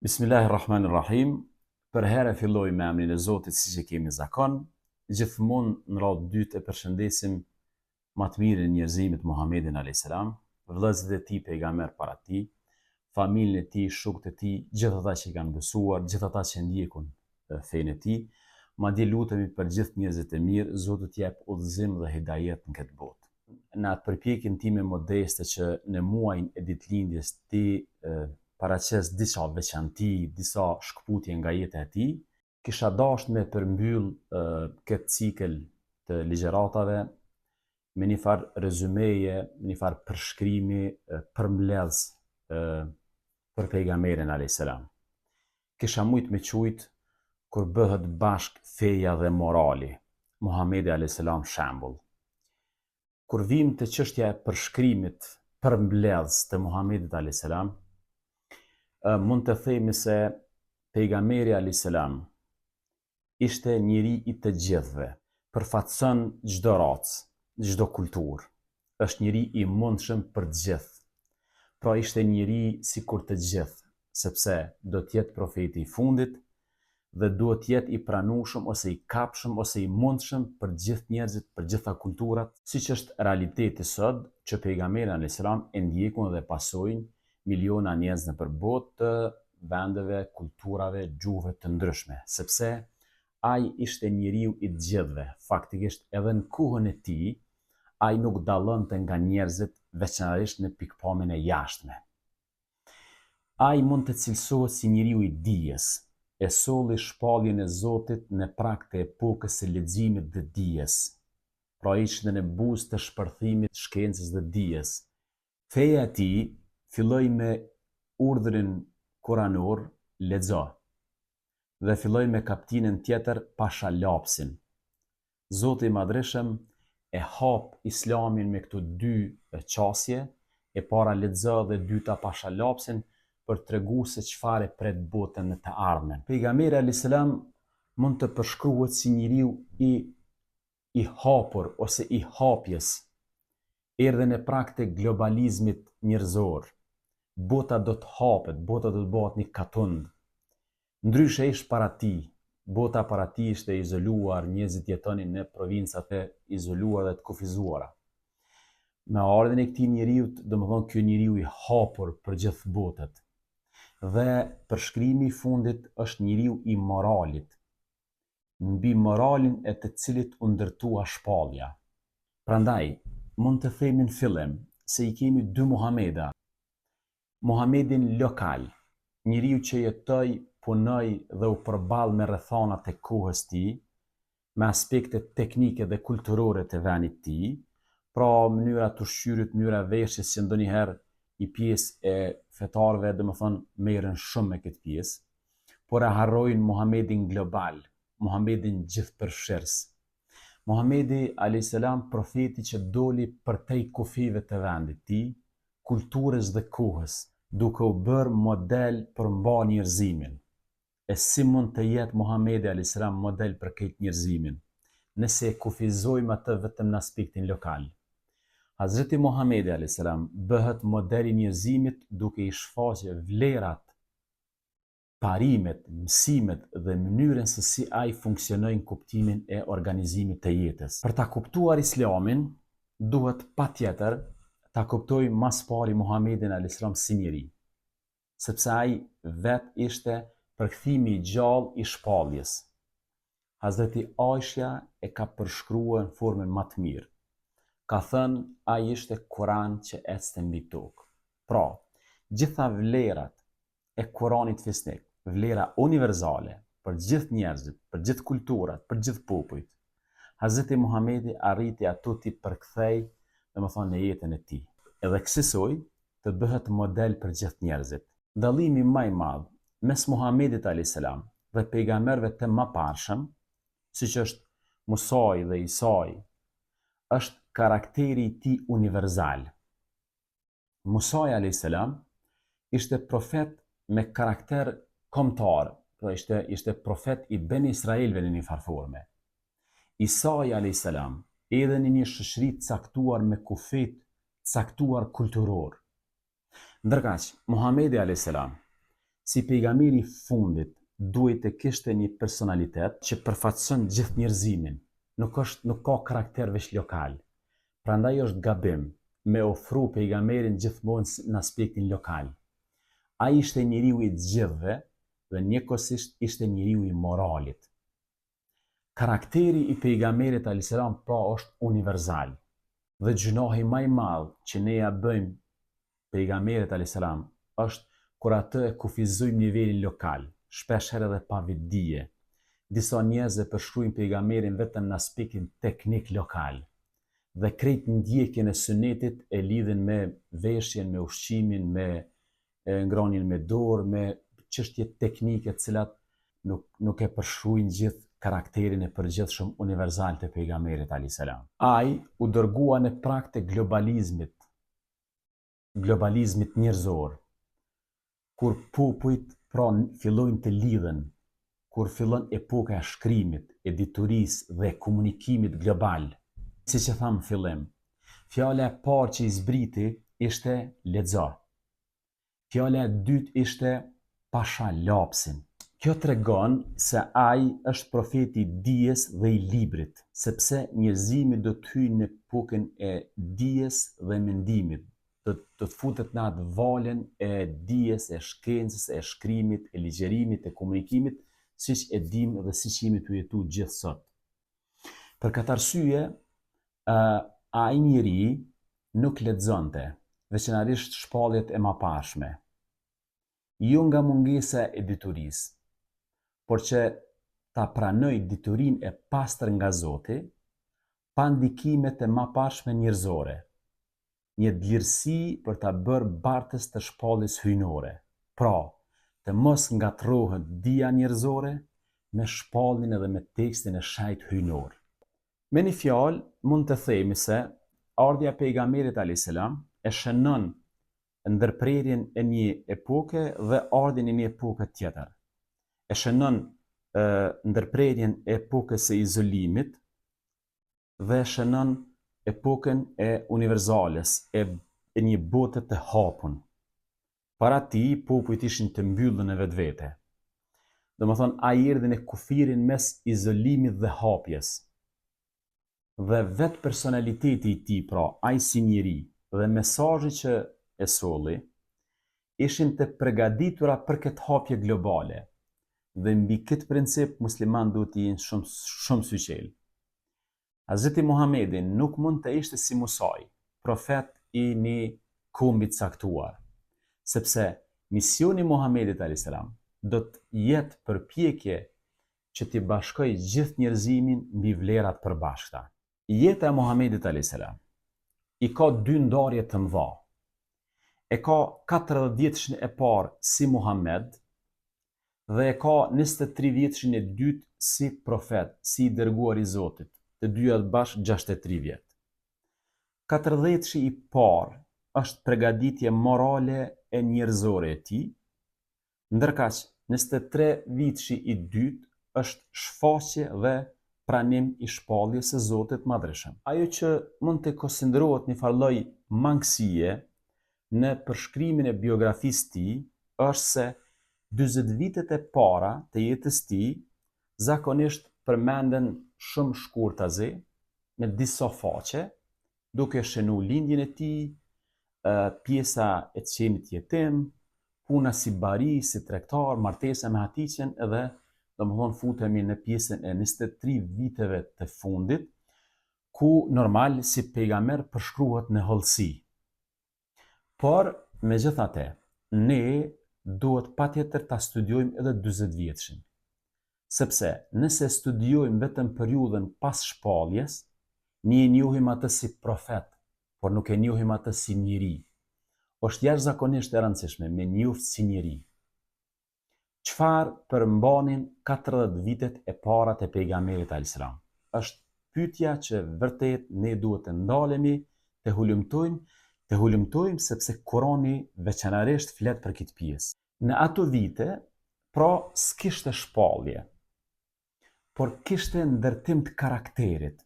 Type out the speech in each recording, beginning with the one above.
Bismillahirrahmanirrahim. Për herë filloj me emrin e Zotit siç e kemi zakon. Gjithmonë në radhë dytë e përshëndesim më të mirën e njerëzimit Muhammedin a.s., vëllezërit e tij pejgamber para tij, familjen e tij, shokët e tij, gjithë ata që kanë besuar, gjithë ata që ndjekun fenë e tij. Madje lutemi për gjithë njerëzit e mirë, Zoti t'jap jep udhëzim dhe hidajet në këtë botë. Në atë përpjekjen time modeste që në muajin e ditëlindjes ti paraqes disa veçanti, disa shkputje nga jeta e tij, kisha dashur me përmbyll këtë cikël të ligjëratave me një farë rezumeje, një farë përshkrimi, përmbledhës për pejgamberin a.s. Kisha mujt me qujt kur bëhet bashk feja dhe morali, Muhamedi a.s. shembull. Kur vim të çështja e përshkrimit përmbledhës të Muhamedit a.s., mund të themi se pejgamberi a.s. ishte njeri i të gjithëve, përfatson çdo racë, çdo kulturë, është njeri i mundshëm për të gjithë. Pra ishte njeri sikur të gjithë, sepse do të jetë profeti i fundit dhe duhet të jetë i pranueshëm ose i kapshëm ose i mundshëm për gjithë njerëzit, për gjitha kulturat, siç është realiteti sot që pejgamberi a.s. e ndjekun dhe pasojnë miliona njerëz nëpër botë të vendeve, kulturave, gjuhëve të ndryshme, sepse ai ishte njeriu i të gjithëve. Faktikisht edhe në kohën e tij, ai nuk dallonte nga njerëzit, veçanërisht në pikpamjen e jashtme. Ai mund të cilësohet si njeriu i dijes, e solli shpalljen e Zotit në prag të epokës së leximit dhe dijes. Pra ishte në buzë të shpërthimit shkencës dhe dijes. Feja e tij filloi me urdhrin kuranor, lexo, dhe filloi me kapitullin tjetër, pasha lapsin. Zoti i Madhreshëm e hap Islamin me këto dy qasje, e para lexo dhe e dyta pasha lapsin, për t'tregu se çfarë pret botën në të ardhmen. Pejgamberi a.s. mund të përshkruhet si njeriu i hapur ose i hapjes, erdhe në prag të globalizmit njerëzor. Bota do të hapet, bota do të bëhet një katund. Ndryshe ishte para tij. Bota para tij ishte izoluar, njerëzit jetonin në provincat e izoluara dhe të kufizuara. Me ardhen e këtij njeriu, domethënë ky njeriu i hapur për gjithë botët. Dhe përshkrimi i fundit është njeriu i moralit. Mbi moralin e të cilit u ndërtua shpallja. Prandaj, mund të themi në fillim se i kemi dy Muhameda. Muhamedin lokal, njeriu që jetoi, punoi dhe u përball me rrethanat e kohës tij, me aspektet teknike dhe kulturore të vendit tij, pra mënyra të ushqyrit, mënyra veshjes që ndonjëherë i pjesë e fetarëve, domethënë merren shumë me këtë pjesë, por e harrojnë Muhamedin global, Muhamedin gjithëpërfshirës. Muhamedi a.s. profeti që doli përtej kufive të vendit tij, kulturës dhe kohës, duke u bërë model për mba njerëzimin. E si mund të jetë Muhamedi a.s. model për këtë njerëzimin, nëse e kufizojmë atë vetëm në aspektin lokal? Hazreti Muhamedi a.s. bëhet model i njerëzimit duke i shfaqë vlerat, parimet, mësimet dhe mënyrën se si ai funksionoi në kuptimin e organizimit të jetës. Për ta kuptuar Islamin, duhet patjetër ta kuptoj mas pari Muhamedin a.s. si njeri, sepse ai vet ishte përkthimi i gjallë i shpalljes. Hazreti Aisha e ka përshkruar në formën më të mirë. Ka thënë ai ishte Kur'an që ecste mbi tokë. Pra, gjitha vlerat e Kur'anit fisnik, vlera universale për gjithë njerëzit, për gjithë kulturat, për gjithë popujt, Hazreti Muhamedi arriti ato t'i përkthej, domethënë në jetën e tij. Edhe kësaj të bëhet model për gjithë njerëzit. Dallimi më i madh mes Muhamedit a.s. dhe pejgamberëve të mëparshëm, siç është Musai dhe Isai, është karakteri i tij universal. Musai a.s. ishte profet me karakter kombëtar, pra ishte profet i Ben Israelve në një farë forme. Isai a.s. edhe në një shoqëri caktuar me kufit caktuar kulturor. Ndërkaq, Muhamedi a.s. si pejgamberi i fundit duhet të kishte një personalitet që përfaqëson gjithë njerëzimin, nuk ka karakter veç lokal. Prandaj është gabim me ofru pejgamberin gjithmonë në aspektin lokal. Ai ishte njeriu i gjithëve dhe njëkohësisht ishte njeriu i moralit. Karakteri i pejgamberit alayhis salam pra është universal. Dhe gjunohi më i madh që ne ja bëjmë pejgamberit alayhis salam është kur atë e kufizojmë nivelin lokal, shpesh herë edhe pa dije. Disa njerëz e përshkruajnë pejgamberin vetëm në aspektin teknik lokal dhe krejt ndjekjen e sunetit e lidhin me veshjen, me ushqimin, me ngrënien me dorë, me çështje teknike të cilat nuk e përshkruajnë gjithë karakterin e përgjithshëm universal të pejgamberit alayhis salam. Ai u dërgua në prag të globalizmit njerëzor, kur popujt fillojnë të lidhen, kur fillon epoka e shkrimit, editurisë dhe komunikimit global. Siç e tham në fillim, fjala e parë që i zbriti ishte lexo. Fjala e dytë ishte pasha lapsin. Kjo tregon se ai është profeti i dijes dhe i librit, sepse njerëzimi do të hyjë në epokën e dijes dhe mendimit, do të futet në atë valën e dijes, e shkencës, e shkrimit, e ligjerimit, e komunikimit, siç e dim dhe siç jemi të jetu gjithë sot. Për këtë arsye, ai njeri nuk lexonte, veçanërisht shpalljet e mëparshme, jo nga mungesa e diturisë, por që ta pranoj diturinë e pastër nga Zoti, pa ndikimet e mëparshme njerëzore, një vlerësi për ta bërë bartës të shpalljes hyjnore, pra të mos ngatrohet dija njerëzore me shpalljen edhe me tekstin e shajt hyjnor. Me një fjalë, mund të themi se ardhja e pejgamberit alayhis salam e shënon ndërprerjen e një epoke dhe ardhjen e një epoke tjetër. E shënon ndërprerjen e epokës së izolimit dhe shënon epokën e universales, e një bote të hapun. Para tij popujt ishin të mbyllur në vetvete. Domethënë ai erdhi në kufirin mes izolimit dhe hapjes. Dhe vetë personaliteti i tij, pra ai si njeri dhe mesazhi që e solli, ishin të përgatitura për këtë hapje globale. Dhe mbi këtë princip musliman duhet të jenë shumë syqel. Hazreti Muhamedi nuk mund të ishte si Musai, profet i një kombi të caktuar, sepse misioni i Muhamedit alayhis salam do të jetë përpjekje që t'i bashkojë gjithë njerëzimin mbi vlerat të përbashkëta. Jeta e Muhamedit alayhis salam i ka dy ndarje të mëdha. E ka 40 vjetëshin e parë si Muhammed dhe e ka 23 vjetëshin e dytë si profet, si i dërguar i Zotit, të dyja bashkë 63 vjet. 40-shi i parë është përgatitje morale e njerëzore e tij, ndërkaq 23 viteshi i dytë është shfaqje dhe pranim i shpalljes së Zotit Madhreshëm. Ajo që mund të konsiderohet një farë mangësie në përshkrimin e biografisë tij është se 40 vitet e para të jetës tij zakonisht përmenden shumë shkurtazi me disa faqe, duke shënu lindjen e tij, pjesa e qenit jetim, puna si bari, si tregtar, martesa me Hatiqen edhe domethënë futemi në pjesën e 23 viteve të fundit, ku normal si pejgamber përshkruhet në hollësi. Por megjithatë, ne duhet patjetër ta studiojmë edhe 40 vjeçin. Sepse nëse studiojmë vetëm periudhën pas shpalljes, ne e njohim atë si profet, por nuk e njohim atë si njeri. Është jashtëzakonisht e rëndësishme me njoftë si njeri. Çfarë përmbanin 40 vitet e para të pejgamberit alayhis salam? Është pyetja që vërtet ne duhet të ndalemi, të hulumtojmë sepse Kurani veçanërisht flet për këtë pjesë. Në ato vite, pra s'kishte shpallje, por kishte ndërtim të karakterit.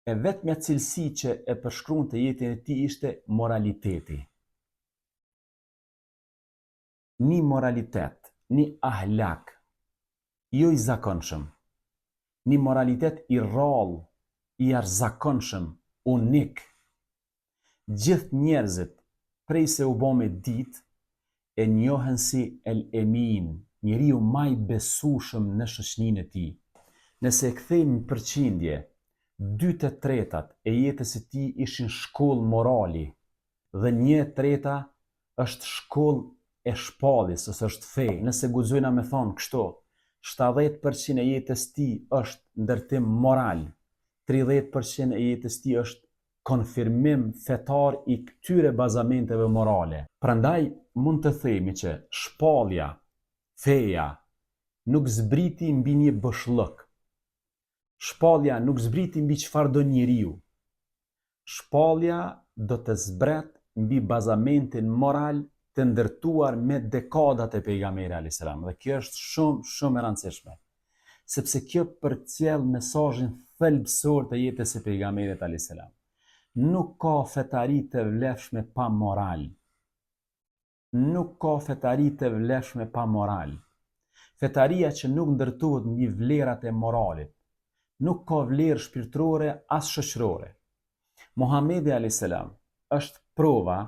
E vetmja cilësi që e përshkruante jetën e tij ishte moraliteti. një moralitet, një ahlak, jo i zakonshëm, një moralitet i rrallë, i arzakonshëm, unik. Gjithë njerëzit, prej se u bo me ditë, e njohen si El Emin, njeriu më i besueshëm në shoqërinë e tij. Nëse e kthejmë në përqindje, 2/3 e jetës së tij ishin shkollë morali dhe 1/3 është shkollë e shpalljes ose është fe. Nëse guxojna me thonë kështu, 70% e jetës së tij është ndërtim moral, 30% e jetës së tij është konfirmim fetar i këtyre bazamenteve morale. Prandaj mund të themi që shpallja, feja, nuk zbriti mbi një boshllëk. Shpallja nuk zbriti mbi çfarëdo njeriu. Shpallja do të zbret mbi bazamentin moral të ndërtuar me dekadat e pejgamberit alayhis salam. Dhe kjo është shumë e rëndësishme, sepse kjo përcjell mesazhin thelbësor të jetës së pejgamberit alayhis salam. Nuk ka fetari të vlefshme pa moral. Nuk ka fetari të vlefshme pa moral. Fetaria që nuk ndërtohet mbi vlerat e moralit, nuk ka vlerë shpirtërore as shoqërore. Muhamedi alayhis salam është prova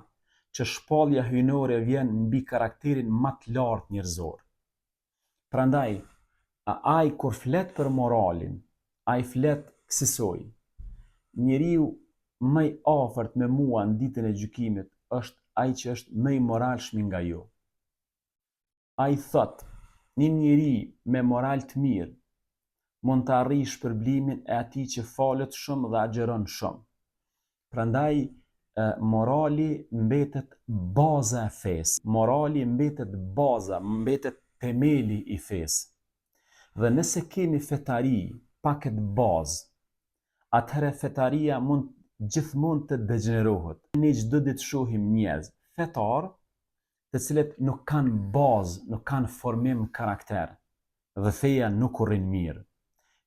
që shpallja hyjnore vjen mbi karakterin më të lartë njerëzor. Prandaj, ai kur flet për moralin, ai flet kësaj: njeriu më i afërt me mua në ditën e gjykimit është ai që është më i moralshëm nga ju. Ai thot, një njeri me moral të mirë mund të arrijë shpërblimin e atij që falet shumë dhe agjeron shumë. Prandaj morali mbetet baza e fesë. Morali mbetet baza, mbetet themeli i fesë. Dhe nëse kemi fetari pa këtë bazë, atëherë fetaria mund gjithmonë të degenerohet. Ne çdo ditë shohim njerëz fetar, të cilët nuk kanë bazë, nuk kanë formim karakter, dhe feja nuk u rrin mirë.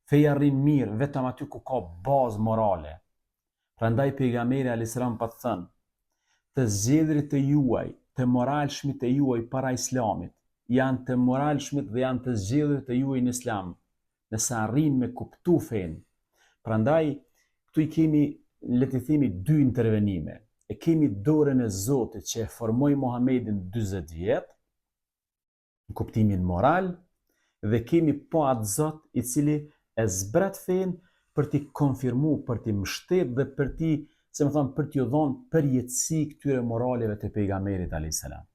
Feja rrin mirë vetëm aty ku ka bazë morale. Prandaj pejgamberi alayhis salam pa thënë: të zgjedhrit e juaj, të moralshmit e juaj para islamit, janë të moralshmit dhe janë të zgjedhrit e juaj në islam, nëse arrin me kuptu fen. Prandaj këtu i kemi, le të themi, dy intervenime. E kemi dorën e Zotit që e formoi Muhamedit 40 vjet në kuptimin moral, dhe kemi po atë Zot i cili e zbret fen për t'i konfirmu, për t'i mbështet dhe për t'i, për t'i dhënë përjetësi këtyre moraleve të pejgamberit alayhis salam.